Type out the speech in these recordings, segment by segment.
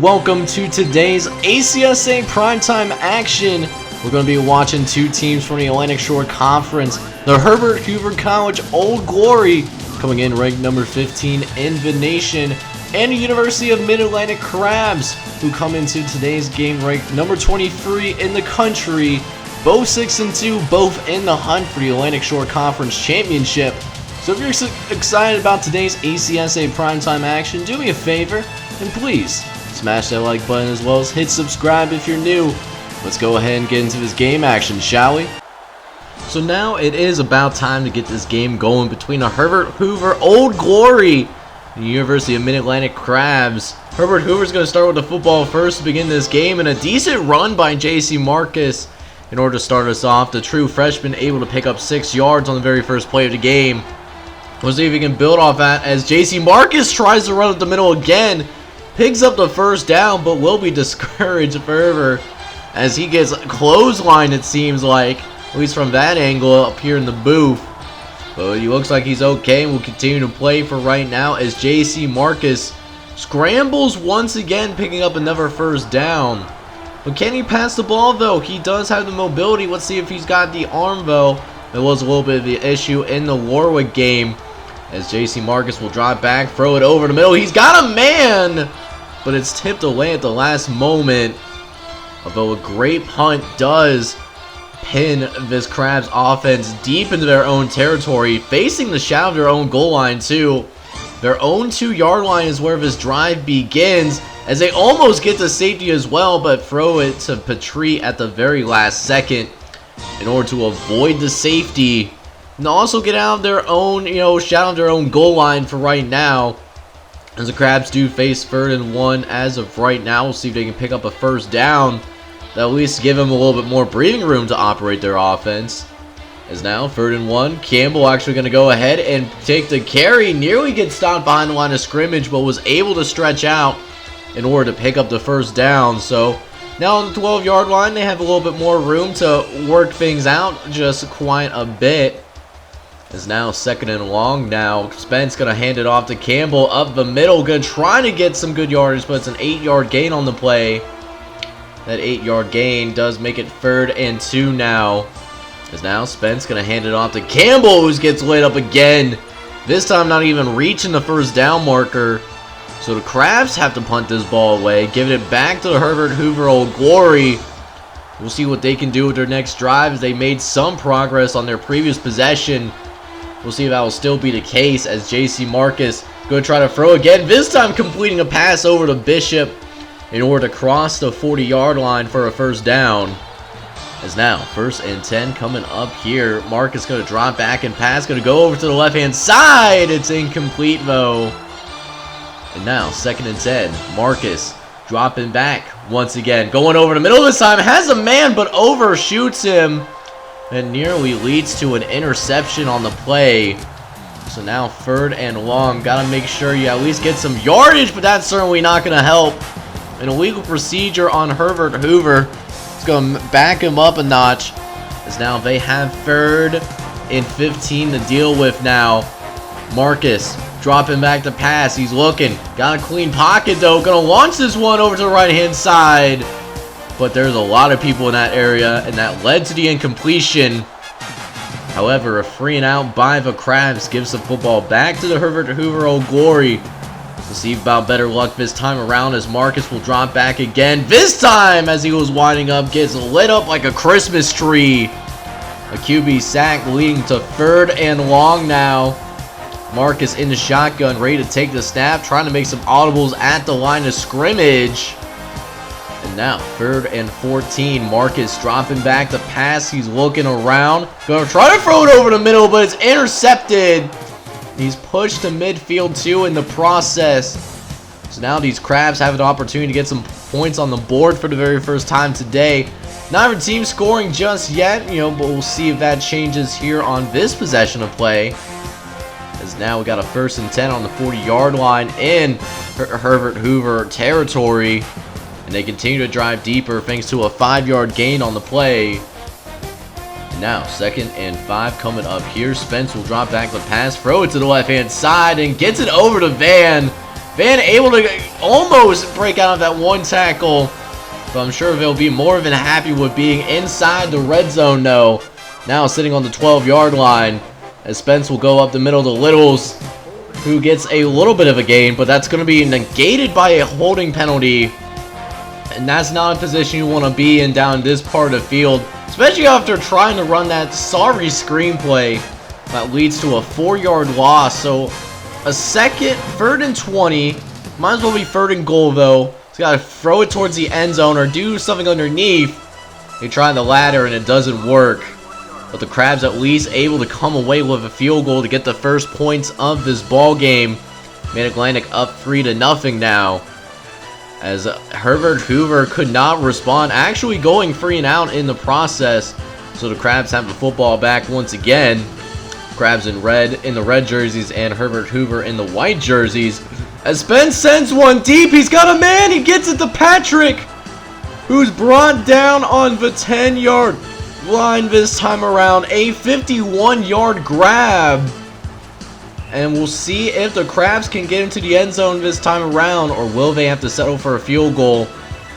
welcome to today's ACSA Primetime action. We're going to be watching two teams from the Atlantic Shore Conference. The Herbert Hoover College Old Glory, coming in ranked number 15 in the nation, and the University of Mid-Atlantic Crabs, who come into today's game ranked number 23 in the country. Both 6-2, both in the hunt for the Atlantic Shore Conference Championship. So if you're excited about today's ACSA Primetime action, do me a favor and please smash that like button as well as hit subscribe if you're new. Let's go ahead and get into this game action, shall we? So now it is about time to get this game going between the Herbert Hoover Old Glory and the University of Mid-Atlantic Crabs. Herbert Hoover's going to start with the football first to begin this game, and a decent run by J.C. Marcus in order to start us off. The true freshman able to pick up 6 yards on the very first play of the game. We'll see if he can build off that as J.C. Marcus tries to run up the middle again. Picks up the first down, but will be discouraged further as he gets clotheslined, it seems like, at least from that angle up here in the booth. But he looks like he's okay and will continue to play for right now as J.C. Marcus scrambles once again, picking up another first down. But can he pass the ball, though? He does have the mobility. Let's see if he's got the arm, though. There was a little bit of the issue in the Warwick game as J.C. Marcus will drop back, throw it over the middle. He's got a man, but it's tipped away at the last moment. Although a great punt does pin this Crabs offense deep into their own territory, facing the shadow of their own goal line too. Their own 2-yard line is where this drive begins, as they almost get to safety as well, but throw it to Petrie at the very last second in order to avoid the safety and also get out of their own, shadow of their own goal line for right now. As the Crabs do face 3rd and 1 as of right now. We'll see if they can pick up a first down. That'll at least give them a little bit more breathing room to operate their offense. As now 3rd and 1. Campbell actually going to go ahead and take the carry. Nearly gets stopped behind the line of scrimmage, but was able to stretch out in order to pick up the first down. So now on the 12-yard line, they have a little bit more room to work things out just quite a bit. Is now 2nd and long. Now Spence gonna hand it off to Campbell up the middle, gonna try to get some good yardage, but it's an 8-yard gain on the play. That 8-yard gain does make it 3rd and 2 now. Is now Spence gonna hand it off to Campbell, who gets lit up again. This time not even reaching the first down marker. So the Crabs have to punt this ball away, giving it back to the Herbert Hoover Old Glory. We'll see what they can do with their next drive, as they made some progress on their previous possession. We'll see if that will still be the case as J.C. Marcus going to try to throw again. This time completing a pass over to Bishop in order to cross the 40-yard line for a first down. As now 1st and 10 coming up here. Marcus going to drop back and pass. Going to go over to the left-hand side. It's incomplete though. And now 2nd and 10. Marcus dropping back once again. Going over the middle this time. Has a man but overshoots him. And nearly leads to an interception on the play. So now 3rd and long. Gotta make sure you at least get some yardage, but that's certainly not gonna help. An illegal procedure on Herbert Hoover. It's gonna back him up a notch. As now they have 3rd and 15 to deal with now. Marcus dropping back to pass. He's looking. Got a clean pocket though. Gonna launch this one over to the right hand side. But there's a lot of people in that area, and that led to the incompletion. However, a 3-and-out by the Crabs gives the football back to the Herbert Hoover Old Glory. We'll see about better luck this time around as Marcus will drop back again. This time, as he was winding up, gets lit up like a Christmas tree. A QB sack leading to 3rd and long now. Marcus in the shotgun, ready to take the snap, trying to make some audibles at the line of scrimmage. And now 3rd and 14. Marcus dropping back to pass. He's looking around. Gonna try to throw it over the middle, but it's intercepted. He's pushed to midfield too in the process. So now these Crabs have an opportunity to get some points on the board for the very first time today. Neither team scoring just yet, but we'll see if that changes here on this possession of play. As now we got a 1st and 10 on the 40-yard line in Herbert Hoover territory. And they continue to drive deeper thanks to a 5-yard gain on the play. And now 2nd and 5 coming up here. Spence will drop back the pass, throw it to the left-hand side, and gets it over to Van. Van able to almost break out of that one tackle. But I'm sure they'll be more than happy with being inside the red zone though. Now sitting on the 12-yard line, as Spence will go up the middle to Littles, who gets a little bit of a gain, but that's going to be negated by a holding penalty. And that's not a position you want to be in down this part of the field, especially after trying to run that sorry screenplay that leads to a 4-yard loss. So a second, 3rd and 20. Might as well be 3rd and goal though. He's got to throw it towards the end zone or do something underneath. They try the ladder and it doesn't work. But the Crabs at least able to come away with a field goal to get the first points of this ball game. Mid-Atlantic up 3-0 now. As Herbert Hoover could not respond, actually going 3 and out in the process. So the Crabs have the football back once again. Crabs in the red jerseys and Herbert Hoover in the white jerseys. As Spence sends one deep, he's got a man, he gets it to Patrick, who's brought down on the 10-yard line this time around. A 51-yard grab. And we'll see if the Crabs can get into the end zone this time around, or will they have to settle for a field goal.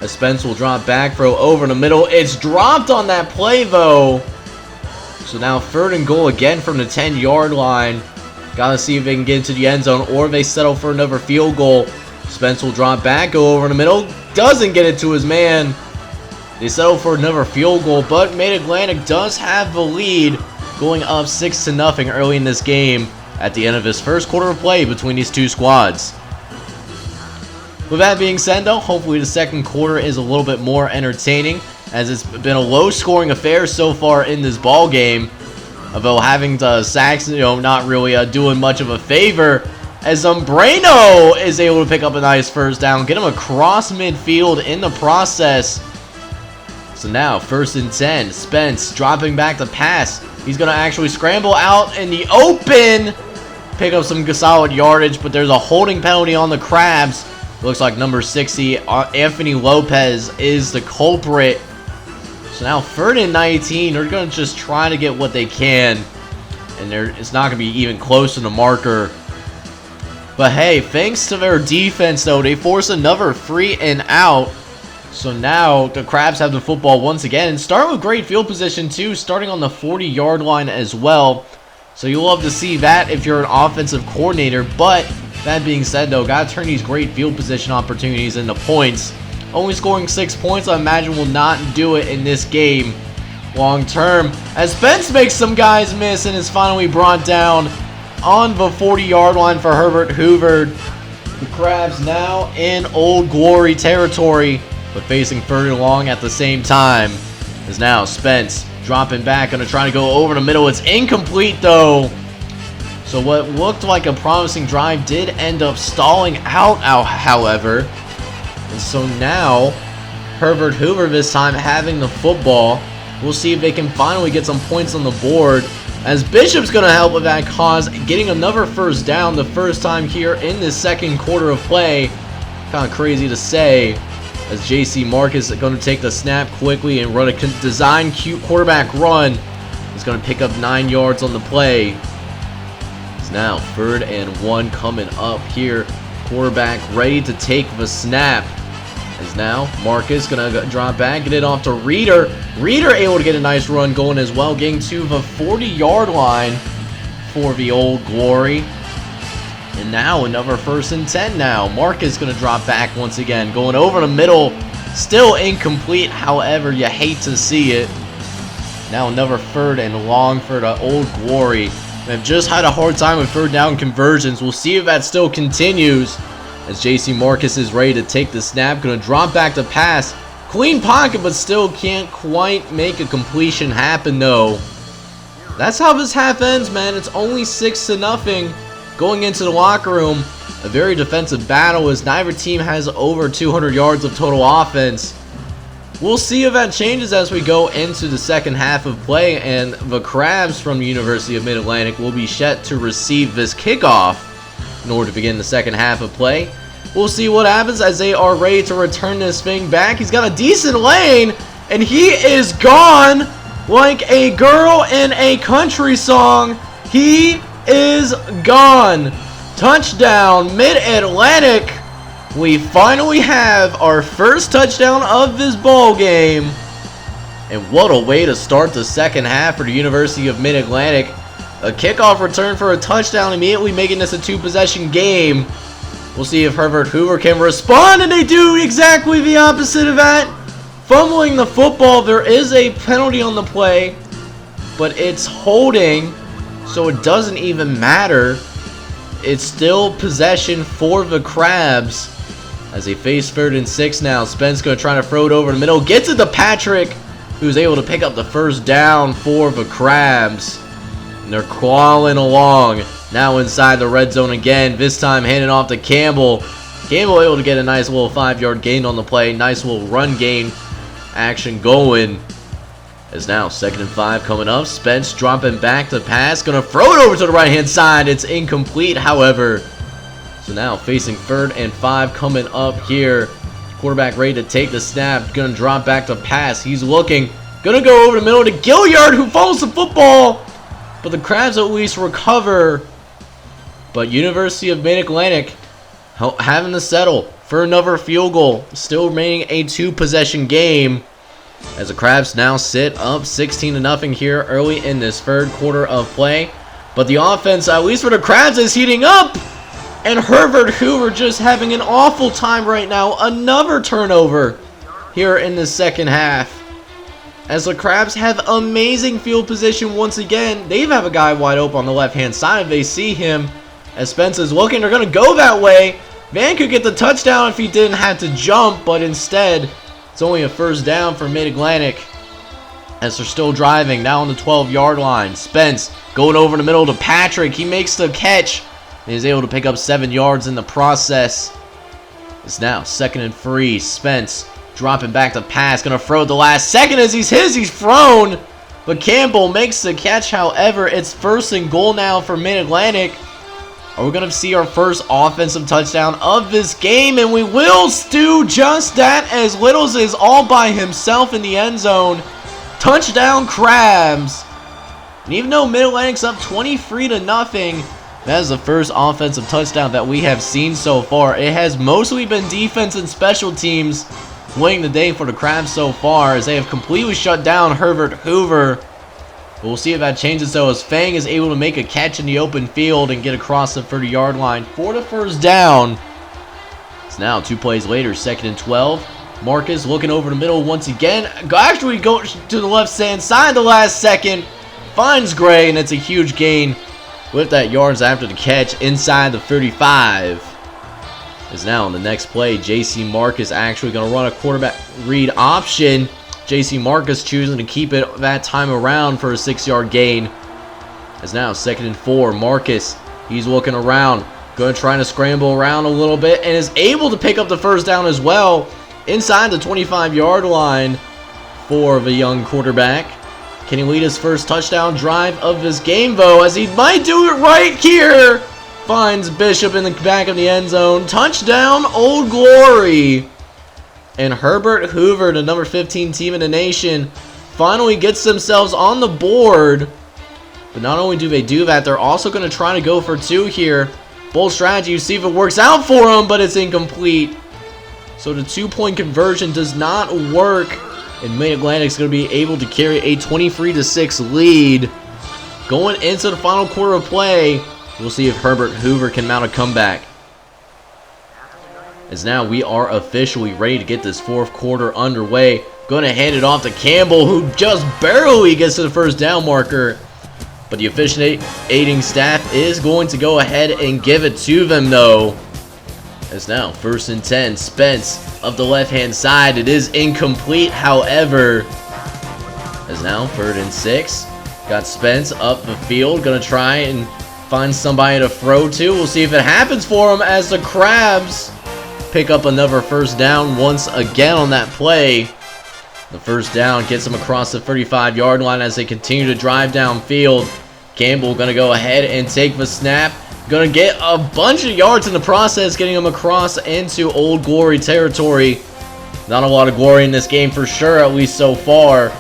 As Spence will drop back, throw over in the middle. It's dropped on that play though. So now 3rd and goal again from the 10-yard line. Gotta see if they can get into the end zone, or they settle for another field goal. Spence will drop back, go over in the middle. Doesn't get it to his man. They settle for another field goal, but Mid-Atlantic does have the lead, going up 6-0 early in this game at the end of this first quarter of play between these two squads. With that being said though, hopefully the second quarter is a little bit more entertaining, as it's been a low-scoring affair so far in this ball game. Although having the Sacks, not really doing much of a favor, as Umbrano is able to pick up a nice first down, get him across midfield in the process. So now 1st and 10, Spence dropping back the pass. He's going to actually scramble out in the open, pick up some solid yardage, but there's a holding penalty on the Crabs. Looks like number 60, Anthony Lopez, is the culprit. So now 3rd and 19, they're going to just try to get what they can. And it's not going to be even close to the marker. But hey, thanks to their defense though, they force another 3 and out. So now the Crabs have the football once again, and start with great field position too, starting on the 40-yard line as well. So you'll love to see that if you're an offensive coordinator. But that being said though, gotta turn these great field position opportunities into points. Only scoring 6 points, I imagine, will not do it in this game long term. As Spence makes some guys miss and is finally brought down on the 40-yard line for Herbert Hoover. The Crabs now in Old Glory territory, but facing 3rd and long at the same time. As now Spence dropping back, gonna try to go over the middle. It's incomplete though. So what looked like a promising drive did end up stalling out, however. And so now Herbert Hoover this time having the football. We'll see if they can finally get some points on the board, as Bishop's gonna help with that cause, getting another first down the first time here in this second quarter of play. Kind of crazy to say, as JC Marcus is going to take the snap quickly and run a design cute quarterback run. He's going to pick up 9 yards on the play. It's now 3rd and 1 coming up here. Quarterback ready to take the snap. As now Marcus going to drop back, get it off to Reeder. Reeder able to get a nice run going as well, getting to the 40-yard line for the Old Glory. And now another 1st and 10 now. Marcus going to drop back once again. Going over the middle. Still incomplete. However, you hate to see it. Now another 3rd and long for the Old Glory. They've just had a hard time with 3rd down conversions. We'll see if that still continues. As JC Marcus is ready to take the snap. Going to drop back to pass. Clean pocket, but still can't quite make a completion happen though. That's how this half ends, man. It's only 6-0. Going into the locker room, a very defensive battle as neither team has over 200 yards of total offense. We'll see if that changes as we go into the second half of play, and the Crabs from the University of Mid-Atlantic will be set to receive this kickoff in order to begin the second half of play. We'll see what happens as they are ready to return this thing back. He's got a decent lane, and he is gone like a girl in a country song. He is gone. Touchdown, Mid-Atlantic. We finally have our first touchdown of this ball game. And what a way to start the second half for the University of Mid-Atlantic. A kickoff return for a touchdown, immediately making this a two-possession game. We'll see if Herbert Hoover can respond, and they do exactly the opposite of that. Fumbling the football, there is a penalty on the play, but it's holding, so it doesn't even matter. It's still possession for the Crabs. As they face 3rd and 6 now, Spence going to try to throw it over the middle. Gets it to Patrick, who's able to pick up the first down for the Crabs. And they're crawling along. Now inside the red zone again. This time handing off to Campbell. Campbell able to get a nice little 5-yard gain on the play. Nice little run gain action going. As now 2nd and 5 coming up. Spence dropping back to pass. Going to throw it over to the right hand side. It's incomplete, however. So now facing 3rd and 5 coming up here. Quarterback ready to take the snap. Going to drop back to pass. He's looking. Going to go over the middle to Gilliard, who follows the football. But the Crabs at least recover. But University of Mid-Atlantic having to settle for another field goal. Still remaining a two-possession game. As the Crabs now sit up 16-0 here early in this 3rd quarter of play. But the offense, at least for the Crabs, is heating up. And Herbert Hoover just having an awful time right now. Another turnover here in the second half. As the Crabs have amazing field position once again. They have a guy wide open on the left-hand side. They see him as Spence is looking. They're going to go that way. Van could get the touchdown if he didn't have to jump. But instead, it's only a first down for Mid-Atlantic. As they're still driving. Now on the 12-yard line. Spence going over the middle to Patrick. He makes the catch. And is able to pick up 7 yards in the process. It's now 2nd and 3. Spence dropping back to pass. Going to throw at the last second as he's thrown. But Campbell makes the catch. However, it's 1st and goal now for Mid-Atlantic. Are we going to see our first offensive touchdown of this game? And we will do just that, as Littles is all by himself in the end zone. Touchdown Crabs. And even though Mid-Atlantic's up 23-0, that is the first offensive touchdown that we have seen so far. It has mostly been defense and special teams winning the day for the Crabs so far, as they have completely shut down Herbert Hoover. But we'll see if that changes though, as Fang is able to make a catch in the open field and get across the 30-yard line for the first down. It's now 2 plays later, 2nd and 12. Marcus looking over the middle once again. Actually goes to the left-hand side the last second. Finds Gray, and it's a huge gain with that yards after the catch inside the 35. Is now on the next play. JC Marcus actually going to run a quarterback read option. JC Marcus choosing to keep it that time around for a 6-yard gain. Is now 2nd and 4. Marcus, he's looking around. Going to try to scramble around a little bit and is able to pick up the first down as well inside the 25-yard line for the young quarterback. Can he lead his first touchdown drive of this game, though, as he might do it right here? Finds Bishop in the back of the end zone. Touchdown, Old Glory. And Herbert Hoover, the number 15 team in the nation, finally gets themselves on the board. But not only do they do that, they're also going to try to go for 2 here. Bold strategy, see if it works out for them, but it's incomplete. So the 2-point conversion does not work. And Mid-Atlantic's going to be able to carry a 23-6 lead. Going into the final quarter of play, we'll see if Herbert Hoover can mount a comeback. As now we are officially ready to get this 4th quarter underway. Going to hand it off to Campbell, who just barely gets to the first down marker. But the officiating staff is going to go ahead and give it to them, though. As now 1st and 10. Spence of the left-hand side. It is incomplete, however. As now 3rd and 6. Got Spence up the field. Going to try and find somebody to throw to. We'll see if it happens for him, as the Crabs pick up another first down once again on that play. The first down gets them across the 35-yard line as they continue to drive downfield. Campbell going to go ahead and take the snap. Going to get a bunch of yards in the process, getting them across into Old Glory territory. Not a lot of glory in this game for sure, at least so far.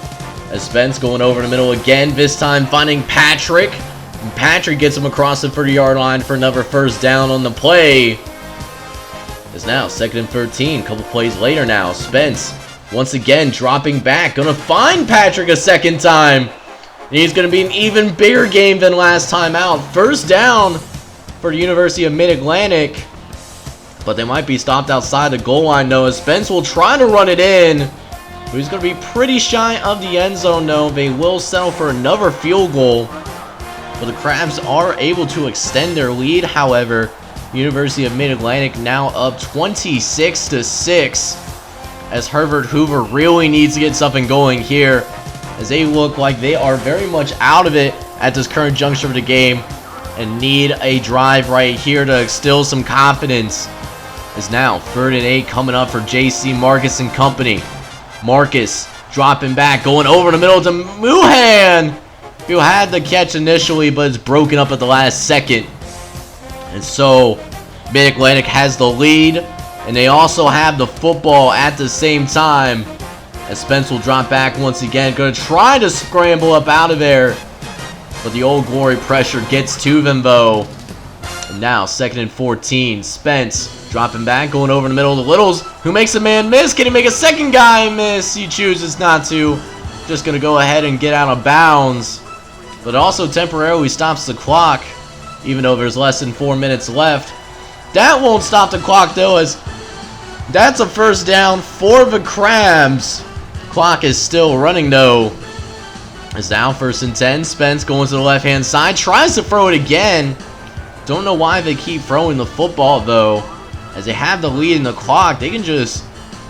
As Spence going over the middle again, this time finding Patrick. And Patrick gets him across the 30-yard line for another first down on the play. It's now 2nd and 13. Couple plays later now. Spence once again dropping back. Gonna find Patrick a second time. And he's gonna be an even bigger game than last time out. First down for the University of Mid-Atlantic. But they might be stopped outside the goal line though, as Spence will try to run it in. But he's going to be pretty shy of the end zone though. They will settle for another field goal. But the Crabs are able to extend their lead, however. University of Mid-Atlantic now up 26-6. As Herbert Hoover really needs to get something going here, as they look like they are very much out of it at this current juncture of the game. And need a drive right here to instill some confidence. Is now 3rd and 8 coming up for JC Marcus and company. Marcus dropping back, going over the middle to Muhan, who had the catch initially, but it's broken up at the last second. And so Mid-Atlantic has the lead, and they also have the football at the same time. As Spence will drop back once again, going to try to scramble up out of there. But the Old Glory pressure gets to them though. And now 2nd and 14. Spence dropping back, going over the middle of the Littles, who makes a man miss. Can he make a second guy miss? He chooses not to. Just going to go ahead and get out of bounds. But also temporarily stops the clock, even though there's less than 4 minutes left. That won't stop the clock though, as that's a first down for the Crabs. Clock is still running though. It's now 1st and 10. Spence going to the left-hand side. Tries to throw it again. Don't know why they keep throwing the football, though. As they have the lead in the clock, they can just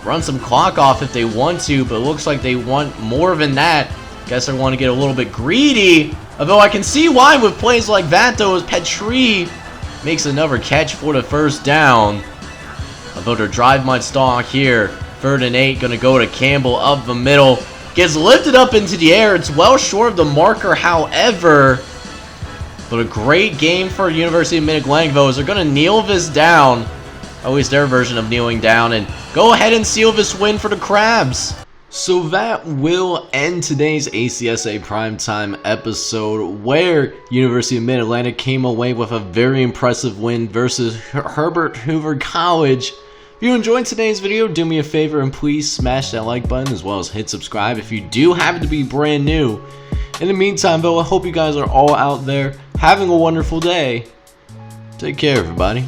run some clock off if they want to, but it looks like they want more than that. Guess they want to get a little bit greedy. Although I can see why with plays like that, though, as Petrie makes another catch for the first down. Although their drive might stall here. 3rd and 8, going to go to Campbell up the middle. Gets lifted up into the air. It's well short of the marker, however. But a great game for University of Mid-Atlantic, though, as they're going to kneel this down. At least their version of kneeling down. And go ahead and seal this win for the Crabs. So that will end today's ACSA Primetime episode, where University of Mid-Atlantic came away with a very impressive win versus Herbert Hoover College. If you enjoyed today's video, do me a favor and please smash that like button, as well as hit subscribe if you do happen to be brand new. In the meantime, though, I hope you guys are all out there having a wonderful day. Take care, everybody.